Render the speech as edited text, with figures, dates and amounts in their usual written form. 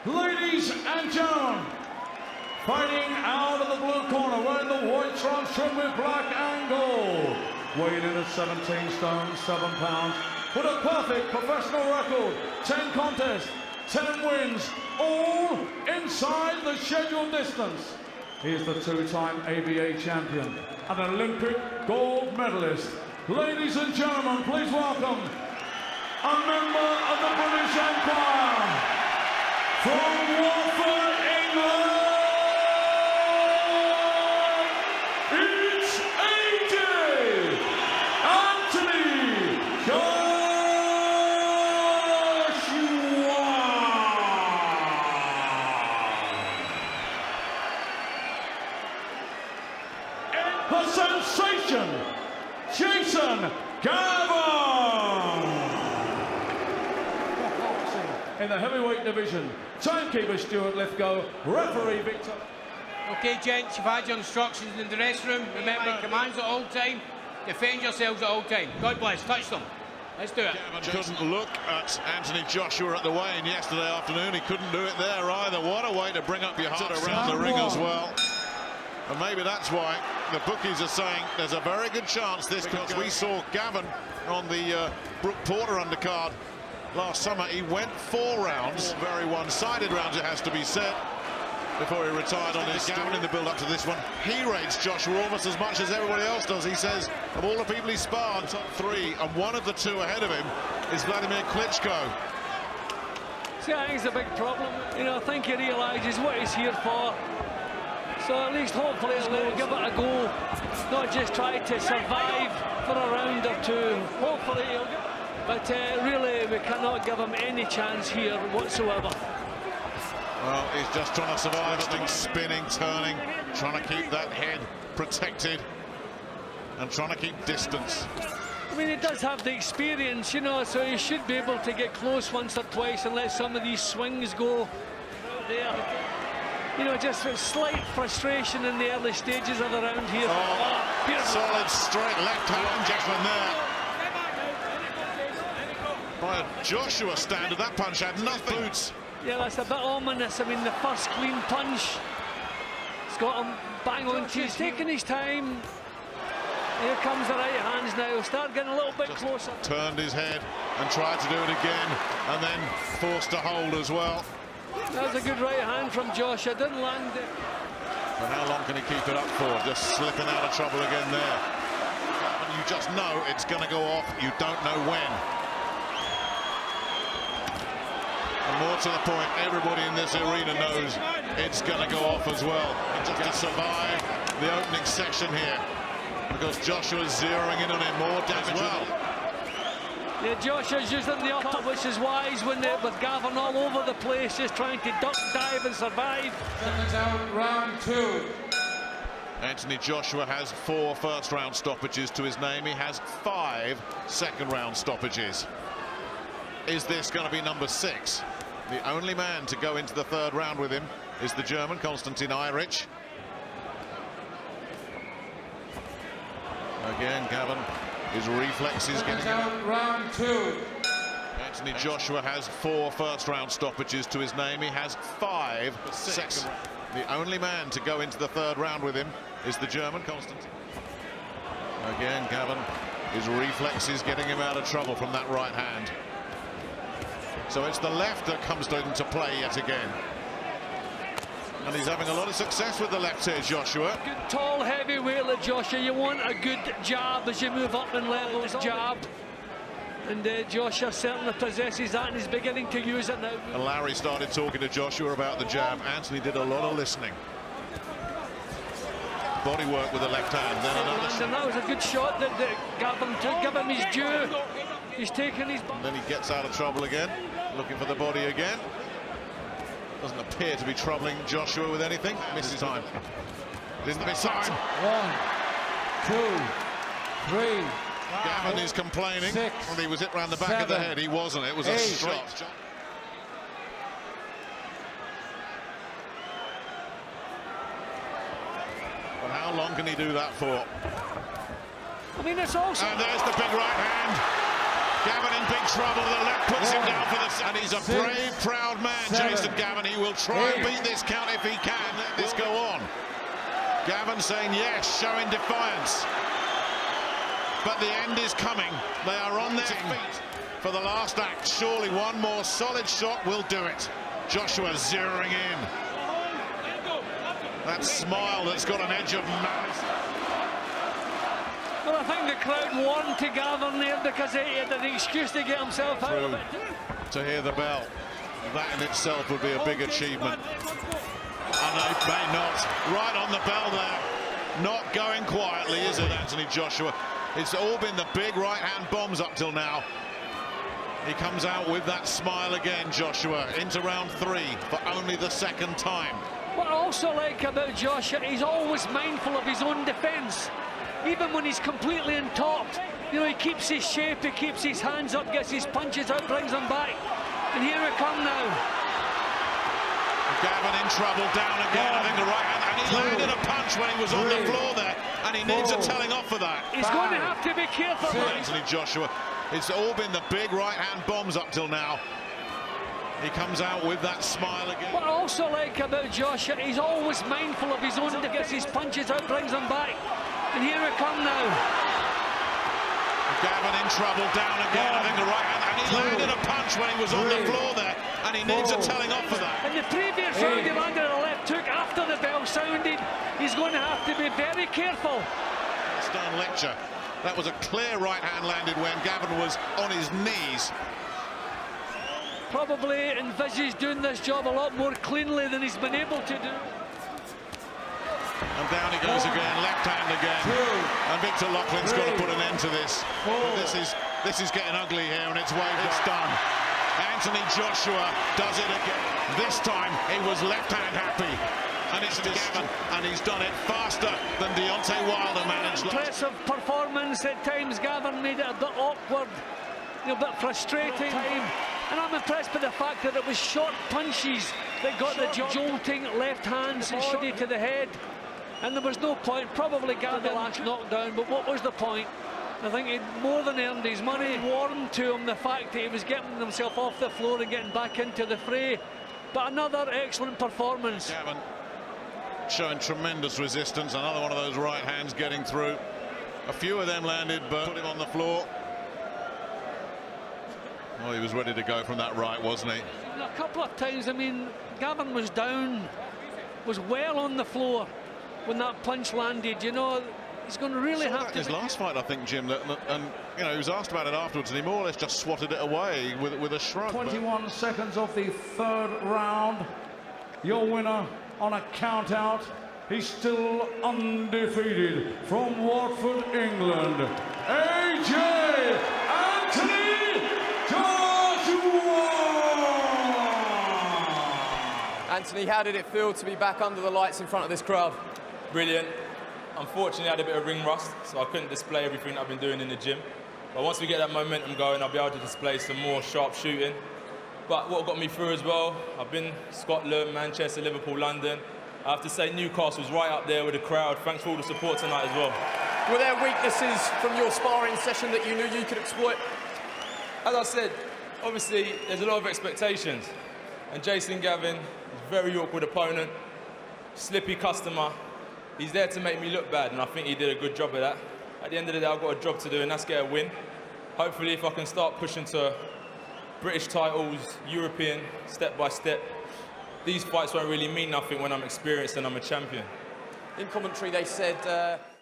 Ladies and gentlemen, fighting out of the blue corner, wearing the white trunks trimmed with black and gold, weighing in at 17 stone, 7 pounds, with a perfect professional record, 10 contests, 10 wins, all inside the scheduled distance. He is the two-time ABA champion, an Olympic gold medalist. Ladies and gentlemen, please welcome a member of the British Empire, from Watford, England, it's AJ Anthony Joshua. The sensation, Jason Gavern. In the heavyweight division, timekeeper Stuart Lithgow, referee Victor. Okay, gents, you've had your instructions in the dressing room. Remember, commands at all time, defend yourselves at all time. God bless, touch them. Let's do it. Gavern couldn't look at Anthony Joshua at the weigh-in yesterday afternoon. He couldn't do it there either. What a way to bring up your heart around the ring as well. And maybe that's why the bookies are saying there's a very good chance this, because we saw Gavern on the Brooke Porter undercard last summer. He went 4 rounds, very one-sided rounds, it has to be said, before he retired on his Gavern in the build-up to this one. He rates Joshua almost as much as everybody else does. He says of all the people he sparred, top 3, and one of the 2 ahead of him is Vladimir Klitschko. See, I think it's a big problem. You know, I think he realises what he's here for. So at least hopefully he'll give it a go, not just try to survive for a round or 2. Hopefully he'll give it. But really, we cannot give him any chance here whatsoever. Well, he's just trying to survive, spinning, turning, trying to keep that head protected and trying to keep distance. I mean, he does have the experience, you know, so he should be able to get close once or twice and let some of these swings go there. You know, just a slight frustration in the early stages of the round here. Solid straight left hand injection there. By a Joshua standard, that punch had nothing. Boots. Yeah, that's a bit ominous. I mean, the first clean punch, it's got him bang on. He's taking his time. Here comes the right hands now. He'll start getting a little bit closer. Turned his head and tried to do it again, and then forced to hold as well. That was a good right hand from Joshua. Didn't land it. But how long can he keep it up for? Just slipping out of trouble again there. And you just know it's going to go off. You don't know when. And more to the point, everybody in this arena knows it's going to go off as well. And just to survive the opening section here, because Joshua's zeroing in on him, more damage as well. Yeah, Joshua's using the upper, which is wise with Gavern all over the place, just trying to duck, dive and survive. Seconds out, round 2. Anthony Joshua has 4 first-round stoppages to his name. He has 5 second-round stoppages. Is this going to be number 6? The only man to go into the 3rd round with him is the German, Konstantin Eirich. Again, Gavern, his reflexes getting out, round 2. Anthony Joshua has 4 first-round stoppages to his name. He has 5 second. The only man to go into the 3rd round with him is the German, Konstantin. Again, Gavern, his reflexes getting him out of trouble from that right hand. So it's the left that comes into play yet again. And he's having a lot of success with the left here, Joshua. Good tall heavyweight like Joshua. You want a good jab as you move up in levels, jab. And Joshua certainly possesses that and is beginning to use it now. And Larry started talking to Joshua about the jab. Anthony did a lot of listening. Body work with the left hand, then another. And that was a good shot that Gavern took. Give him his due. He's taking his. And then he gets out of trouble again, looking for the body again. Doesn't appear to be troubling Joshua with anything. Misses time. Didn't miss time. 1, 2, 3. Gavern is complaining. 6, well, he was hit round the back of the head. He wasn't. It was 8. a straight. But how long can he do that for? I mean, it's also. And there's the big right hand. Gavern in big trouble. The left puts him down for the second. And he's a brave, proud man, Jason Gavern. He will try and beat this count if he can. Let this go on. Gavern saying yes, showing defiance. But the end is coming. They are on their feet for the last act. Surely one more solid shot will do it. Joshua zeroing in. That smile that's got an edge of malice. Well, I think the crowd won to Gavern there because he had an excuse to get himself out of it. To hear the bell, that in itself would be a big achievement. And they may not. Right on the bell there. Not going quietly, is it, Anthony Joshua? It's all been the big right-hand bombs up till now. He comes out with that smile again, Joshua, into round 3 for only the second time. What I also like about Joshua, he's always mindful of his own defence. Even when he's completely on top, you know, he keeps his shape, he keeps his hands up, gets his punches out, brings them back. And here we come now. Gavern in trouble, down again, I think the right hand, and he landed a punch when he was on the floor there, and he needs a telling off for that. He's going to have to be careful. Anthony Joshua, it's all been the big right-hand bombs up till now. He comes out with that smile again. What I also like about Joshua, he's always mindful of his own, gets his punches out, brings them back. And here we come now. Gavern in trouble, down again, I think the right hand, and he landed a punch when he was on the floor there, and he needs a telling off for that. In the previous round, he landed a left hook after the bell sounded. He's going to have to be very careful. Stern lecture. That was a clear right hand landed when Gavern was on his knees. Probably envisaged doing this job a lot more cleanly than he's been able to do. And down he goes again, left hand again. And Victor Loughlin's got to put an end to this. This is getting ugly here, and it's done. Anthony Joshua does it again. This time he was left hand happy. And it's Gavern, and he's done it faster than Deontay Wilder managed. Impressive performance. At times Gavern made it a bit awkward, a bit frustrating. And I'm impressed by the fact that it was short punches that got the jolting left hands and body to the head. And there was no point, probably got the last knockdown, but what was the point? I think he'd more than earned his money. Warmed to him the fact that he was getting himself off the floor and getting back into the fray. But another excellent performance. Gavern showing tremendous resistance. Another one of those right hands getting through. A few of them landed, but put him on the floor. Well, he was ready to go from that right, wasn't he? A couple of times, I mean, Gavern was down, was well on the floor when that punch landed. You know, he's going to really have to. His last fight, I think, Jim, and you know, he was asked about it afterwards, and he more or less just swatted it away with a shrug. 21 seconds of the third round. Your winner on a count out. He's still undefeated from Watford, England. AJ Anthony Joshua. Anthony, how did it feel to be back under the lights in front of this crowd? Brilliant. Unfortunately, I had a bit of ring rust, so I couldn't display everything I've been doing in the gym. But once we get that momentum going, I'll be able to display some more sharp shooting. But what got me through as well, I've been Scotland, Manchester, Liverpool, London. I have to say Newcastle's right up there with the crowd. Thanks for all the support tonight as well. Were there weaknesses from your sparring session that you knew you could exploit? As I said, obviously, there's a lot of expectations. And Jason Gavern is a very awkward opponent, slippy customer. He's there to make me look bad, and I think he did a good job of that. At the end of the day, I've got a job to do, and that's get a win. Hopefully, if I can start pushing to British titles, European, step by step, these fights won't really mean nothing when I'm experienced and I'm a champion. In commentary, they said